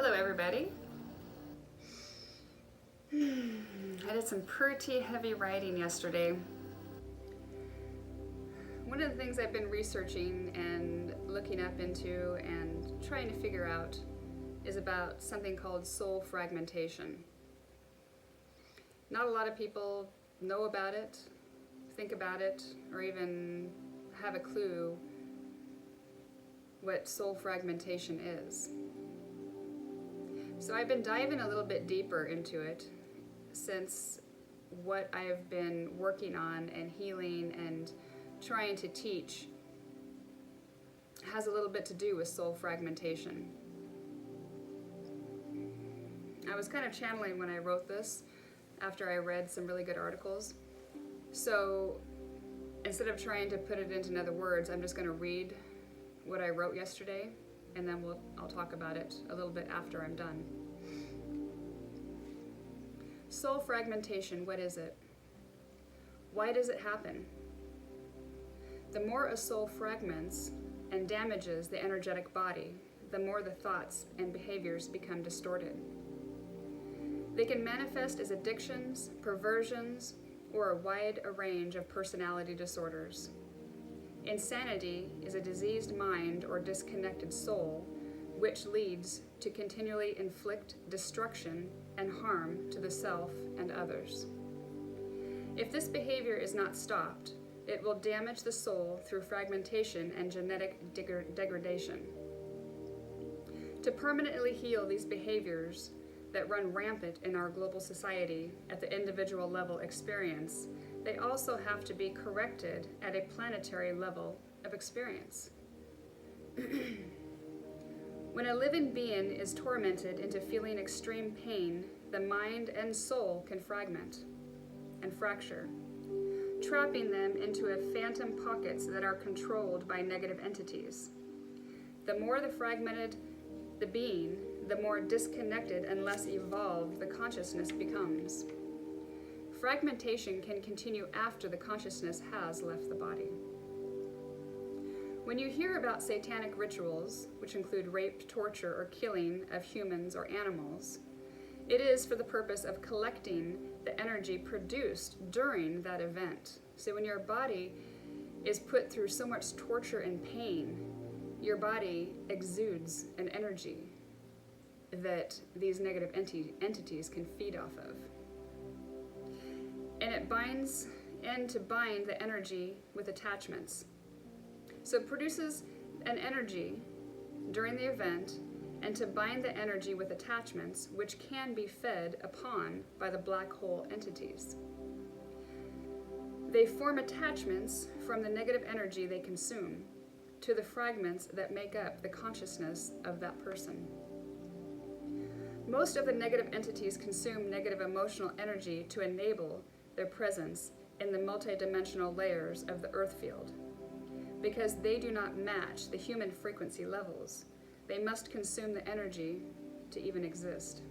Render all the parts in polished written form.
Hello everybody. I did some pretty heavy writing yesterday. One of the things I've been researching and looking up into and trying to figure out is about something called soul fragmentation. Not a lot of people know about it, think about it, or even have a clue what soul fragmentation is. So I've been diving a little bit deeper into it since what I've been working on and healing and trying to teach has a little bit to do with soul fragmentation. I was kind of channeling when I wrote this after I read some really good articles. So instead of trying to put it into other words, I'm just going to read what I wrote yesterday, and then I'll talk about it a little bit after I'm done. Soul fragmentation, what is it? Why does it happen? The more a soul fragments and damages the energetic body, the more the thoughts and behaviors become distorted. They can manifest as addictions, perversions, or a wide range of personality disorders. Insanity is a diseased mind or disconnected soul, which leads to continually inflict destruction and harm to the self and others. If this behavior is not stopped, it will damage the soul through fragmentation and genetic degradation. To permanently heal these behaviors that run rampant in our global society at the individual level experience, they also have to be corrected at a planetary level of experience. When a living being is tormented into feeling extreme pain, the mind and soul can fragment and fracture, trapping them into phantom pockets that are controlled by negative entities. The more the fragmented the being, the more disconnected and less evolved the consciousness becomes. Fragmentation can continue after the consciousness has left the body. When you hear about satanic rituals, which include rape, torture, or killing of humans or animals, it is for the purpose of collecting the energy produced during that event. So when your body is put through so much torture and pain, your body exudes an energy that these negative entities can feed off of. And it binds, and to bind the energy with attachments. So it produces an energy during the event, and to bind the energy with attachments, which can be fed upon by the black hole entities. They form attachments from the negative energy they consume to the fragments that make up the consciousness of that person. Most of the negative entities consume negative emotional energy to enable their presence in the multidimensional layers of the earth field. Because they do not match the human frequency levels, they must consume the energy to even exist.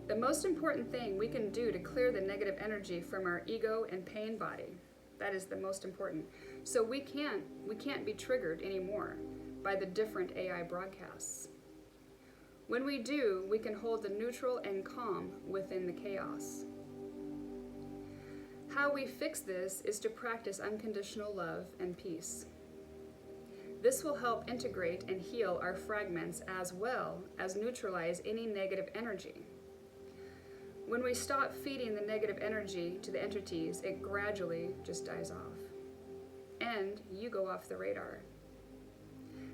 The most important thing we can do to clear the negative energy from our ego and pain body, that is the most important. So we can't be triggered anymore by the different AI broadcasts. When we do, we can hold the neutral and calm within the chaos. How we fix this is to practice unconditional love and peace. This will help integrate and heal our fragments as well as neutralize any negative energy. When we stop feeding the negative energy to the entities, it gradually just dies off. And you go off the radar.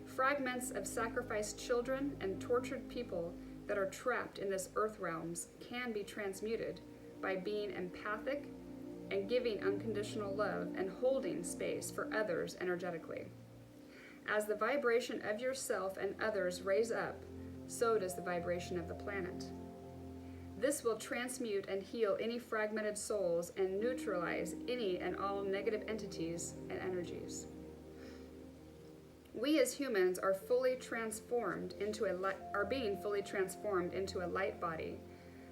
Fragments of sacrificed children and tortured people that are trapped in this earth realms can be transmuted by being empathic and giving unconditional love and holding space for others energetically. As the vibration of yourself and others raise up, so does the vibration of the planet. This will transmute and heal any fragmented souls and neutralize any and all negative entities and energies. We as humans are being fully transformed into a light body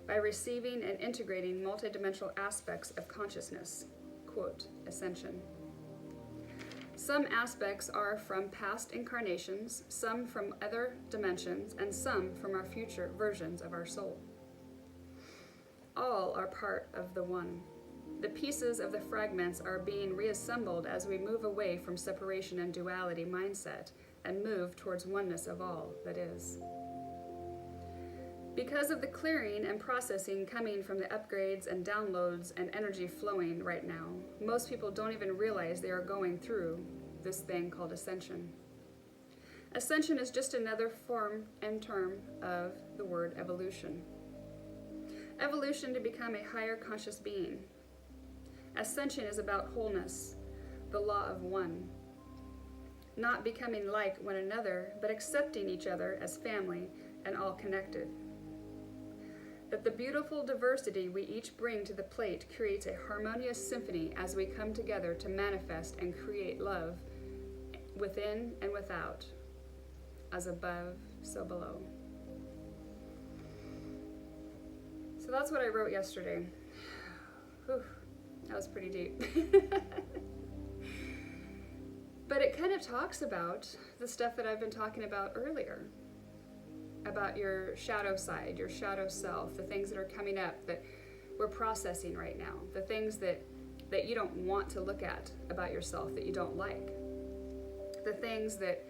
by receiving and integrating multidimensional aspects of consciousness, quote, ascension. Some aspects are from past incarnations, some from other dimensions, and some from our future versions of our soul. All are part of the one. The pieces of the fragments are being reassembled as we move away from separation and duality mindset and move towards oneness of all that is. Because of the clearing and processing coming from the upgrades and downloads and energy flowing right now, most people don't even realize they are going through this thing called ascension. Ascension is just another form and term of the word evolution. Evolution to become a higher conscious being. Ascension is about wholeness, the law of one. Not becoming like one another, but accepting each other as family and all connected. That the beautiful diversity we each bring to the plate creates a harmonious symphony as we come together to manifest and create love within and without, as above, so below. So that's what I wrote yesterday. Whew, that was pretty deep. But it kind of talks about the stuff that I've been talking about earlier. About your shadow side, your shadow self, the things that are coming up that we're processing right now, the things that you don't want to look at about yourself, that you don't like, the things that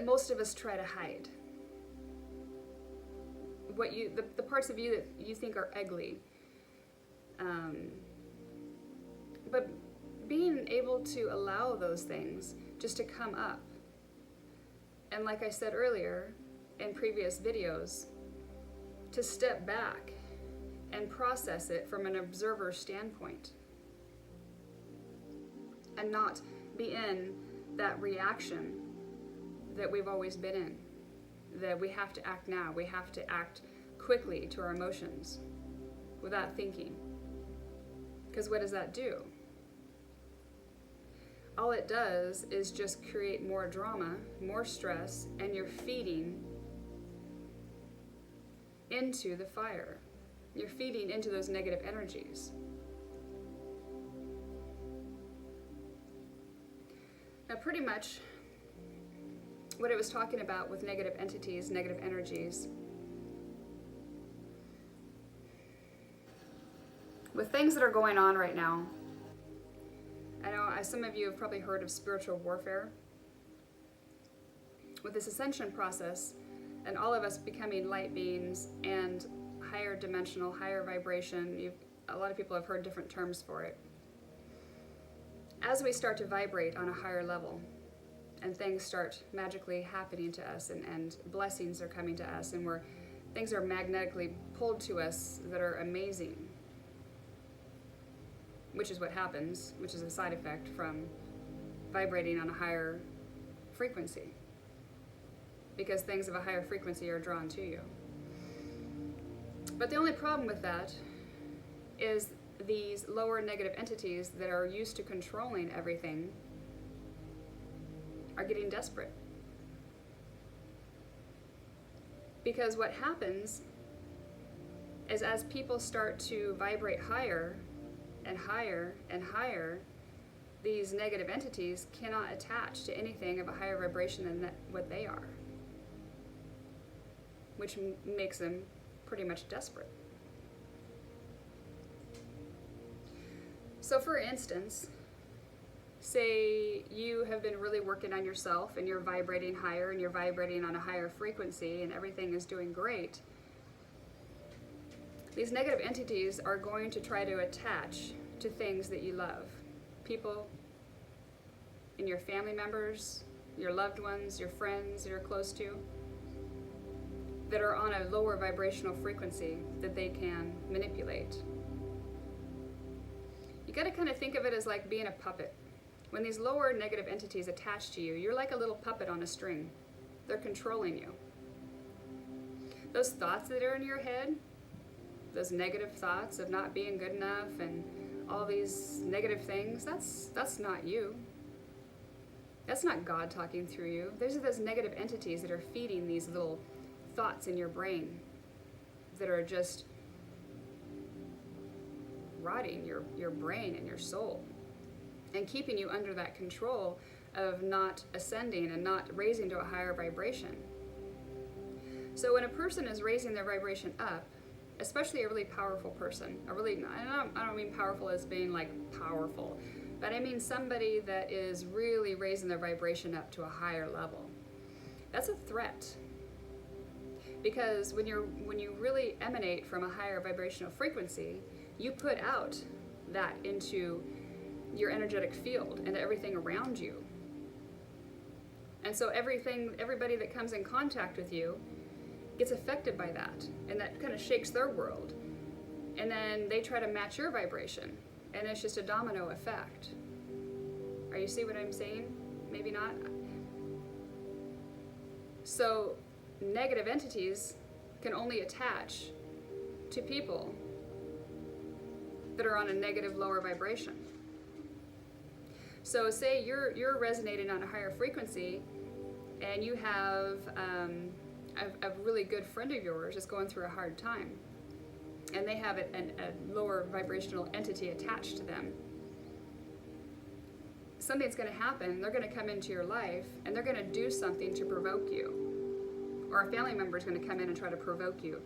most of us try to hide, the parts of you that you think are ugly, but being able to allow those things just to come up. And like I said earlier in previous videos, to step back and process it from an observer standpoint and not be in that reaction that we've always been in, that we have to act now, we have to act quickly to our emotions without thinking. Because what does that do? All it does is just create more drama, more stress, and you're feeding into the fire. You're feeding into those negative energies. Now, pretty much what it was talking about with negative entities, negative energies, with things that are going on right now. I know some of you have probably heard of spiritual warfare. With this ascension process, and all of us becoming light beings and higher dimensional, higher vibration, a lot of people have heard different terms for it. As we start to vibrate on a higher level, and things start magically happening to us, and blessings are coming to us, and things are magnetically pulled to us that are amazing, which is what happens, which is a side effect from vibrating on a higher frequency, because things of a higher frequency are drawn to you. But the only problem with that is these lower negative entities that are used to controlling everything are getting desperate. Because what happens is, as people start to vibrate higher and higher and higher, these negative entities cannot attach to anything of a higher vibration than what they are, which makes them pretty much desperate. So for instance, say you have been really working on yourself and you're vibrating higher and you're vibrating on a higher frequency and everything is doing great. These negative entities are going to try to attach to things that you love. People and your family members, your loved ones, your friends you're close to, that are on a lower vibrational frequency that they can manipulate. You gotta kind of think of it as like being a puppet. When these lower negative entities attach to you, you're like a little puppet on a string. They're controlling you. Those thoughts that are in your head, those negative thoughts of not being good enough and all these negative things, that's not you. That's not God talking through you. Those are those negative entities that are feeding these little thoughts in your brain that are just rotting your brain and your soul. and keeping you under that control of not ascending and not raising to a higher vibration. So when a person is raising their vibration up, especially a really powerful person, I don't mean powerful as being like powerful, but I mean somebody that is really raising their vibration up to a higher level. That's a threat. Because when you really emanate from a higher vibrational frequency, you put out that into your energetic field and everything around you. And so everybody that comes in contact with you gets affected by that, and that kind of shakes their world. And then they try to match your vibration, and it's just a domino effect. Are you see what I'm saying? Maybe not. So negative entities can only attach to people that are on a negative, lower vibration. So say you're resonating on a higher frequency, and you have a really good friend of yours is going through a hard time, and they have a lower vibrational entity attached to them. Something's going to happen. They're going to come into your life, and they're going to do something to provoke you. Or a family member is going to come in and try to provoke you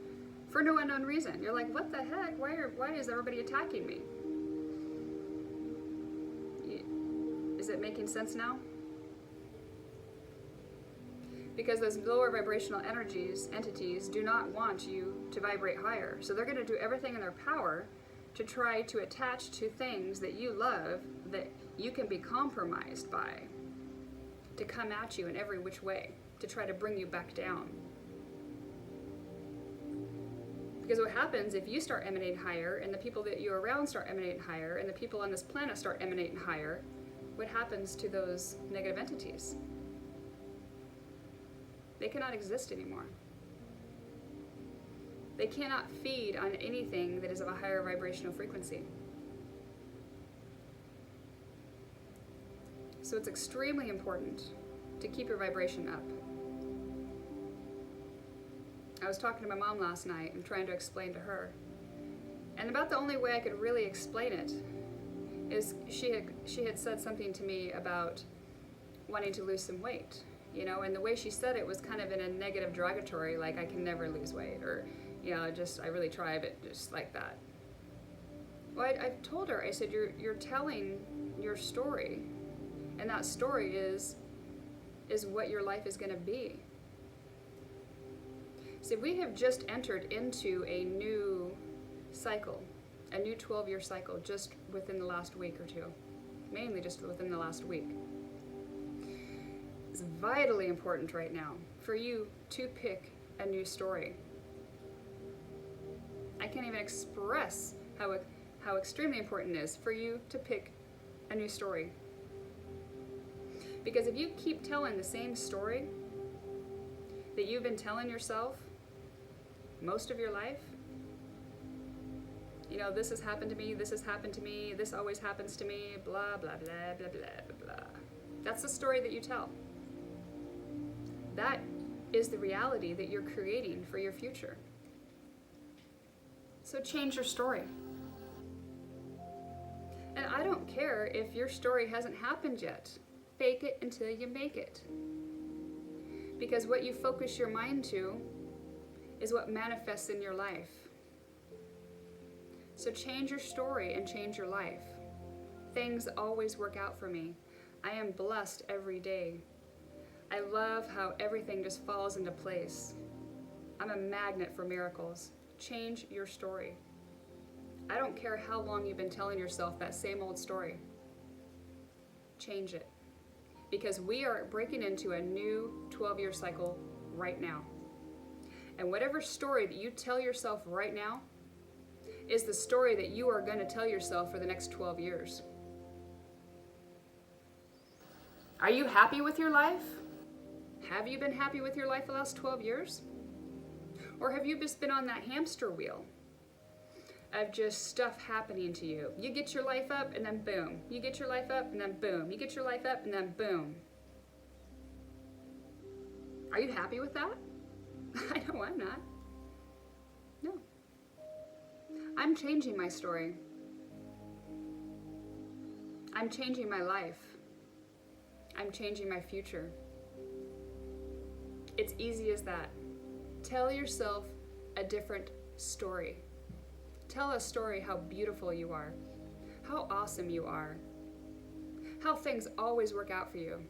for no unknown reason. You're like, what the heck? Why is everybody attacking me? Is it making sense now? Because those lower vibrational entities do not want you to vibrate higher. So they're going to do everything in their power to try to attach to things that you love, that you can be compromised by, to come at you in every which way, to try to bring you back down. Because what happens if you start emanating higher, and the people that you're around start emanating higher, and the people on this planet start emanating higher, what happens to those negative entities? They cannot exist anymore. They cannot feed on anything that is of a higher vibrational frequency. So it's extremely important to keep your vibration up. I was talking to my mom last night and trying to explain to her. And about the only way I could really explain it is she had said something to me about wanting to lose some weight. You know, and the way she said it was kind of in a negative derogatory, like I can never lose weight, or, you know, I really try, but just like that. Well, I told her, I said, you're telling your story, and that story is what your life is going to be. See, we have just entered into a new cycle, a new 12-year cycle, just within the last week or two, mainly just within the last week. It's vitally important right now for you to pick a new story. I can't even express how extremely important it is for you to pick a new story. Because if you keep telling the same story that you've been telling yourself most of your life, you know, this has happened to me, this has happened to me, this always happens to me, blah, blah, blah, blah, blah, blah, blah. That's the story that you tell. That is the reality that you're creating for your future. So change your story. And I don't care if your story hasn't happened yet. Fake it until you make it. Because what you focus your mind to is what manifests in your life. So change your story and change your life. Things always work out for me. I am blessed every day. I love how everything just falls into place. I'm a magnet for miracles. Change your story. I don't care how long you've been telling yourself that same old story. Change it. Because we are breaking into a new 12-year cycle right now. And whatever story that you tell yourself right now is the story that you are going to tell yourself for the next 12 years. Are you happy with your life? Have you been happy with your life the last 12 years? Or have you just been on that hamster wheel of just stuff happening to you? You get your life up and then boom. You get your life up and then boom. You get your life up and then boom. Are you happy with that? I know I'm not. No. I'm changing my story. I'm changing my life. I'm changing my future. It's easy as that. Tell yourself a different story. Tell a story how beautiful you are, how awesome you are, how things always work out for you.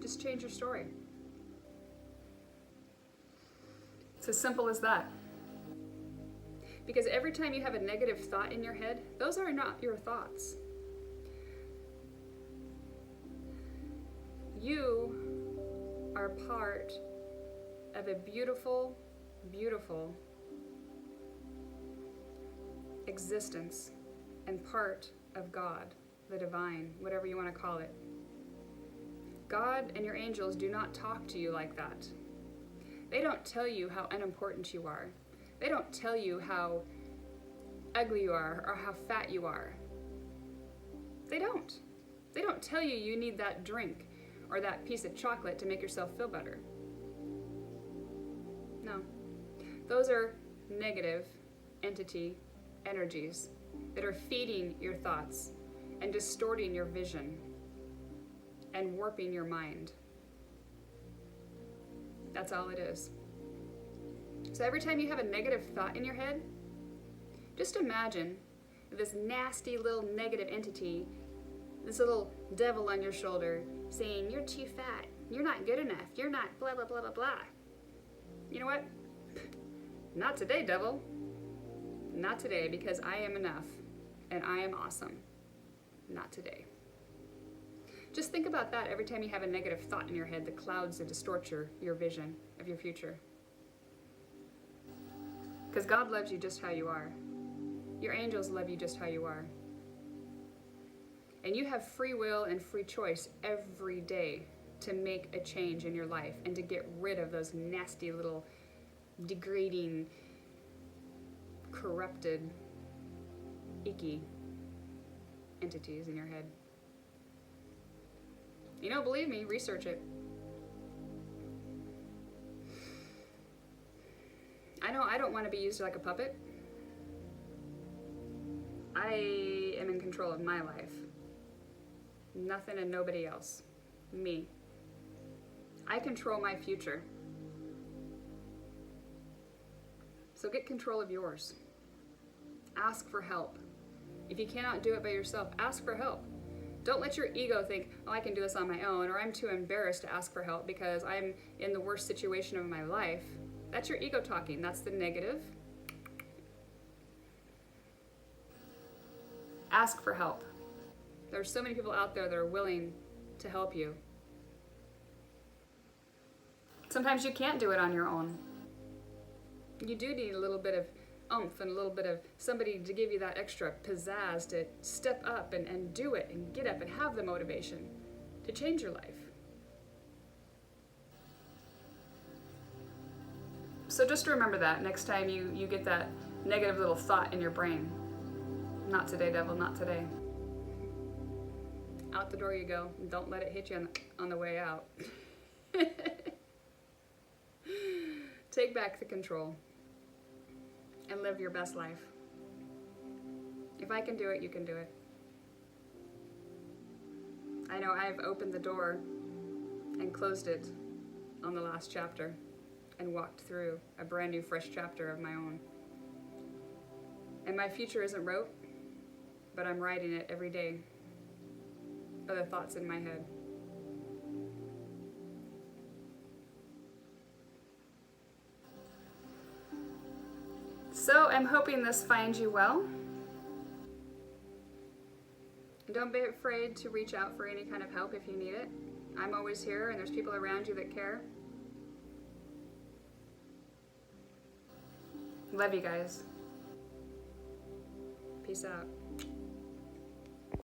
Just change your story. It's as simple as that. Because every time you have a negative thought in your head, those are not your thoughts. You are part of a beautiful, beautiful existence and part of God, the divine, whatever you want to call it. God and your angels do not talk to you like that. They don't tell you how unimportant you are. They don't tell you how ugly you are or how fat you are. They don't. They don't tell you you need that drink or that piece of chocolate to make yourself feel better. No. Those are negative entity energies that are feeding your thoughts and distorting your vision and warping your mind. That's all it is. So every time you have a negative thought in your head, just imagine this nasty little negative entity, this little devil on your shoulder saying, you're too fat, you're not good enough, you're not blah, blah, blah, blah, blah. You know what? Not today, devil. Not today, because I am enough and I am awesome. Not today. Just think about that every time you have a negative thought in your head that clouds and distorts your vision of your future. Because God loves you just how you are. Your angels love you just how you are. And you have free will and free choice every day to make a change in your life and to get rid of those nasty little degrading, corrupted, icky entities in your head. You know, believe me, research it. I know I don't want to be used like a puppet. I am in control of my life. Nothing and nobody else. Me. I control my future. So get control of yours. Ask for help. If you cannot do it by yourself, ask for help. Don't let your ego think, oh, I can do this on my own, or I'm too embarrassed to ask for help because I'm in the worst situation of my life. That's your ego talking. That's the negative. Ask for help. There are so many people out there that are willing to help you. Sometimes you can't do it on your own. You do need a little bit of oomph and a little bit of somebody to give you that extra pizzazz to step up and do it and get up and have the motivation to change your life. So just remember that next time you get that negative little thought in your brain. Not today, devil, not today. Out the door you go. Don't let it hit you on the way out. Take back the control and live your best life. If I can do it, you can do it. I know I've opened the door and closed it on the last chapter and walked through a brand new, fresh chapter of my own. And my future isn't wrote, but I'm writing it every day by the thoughts in my head. So I'm hoping this finds you well. And don't be afraid to reach out for any kind of help if you need it. I'm always here, and there's people around you that care. Love you guys. Peace out.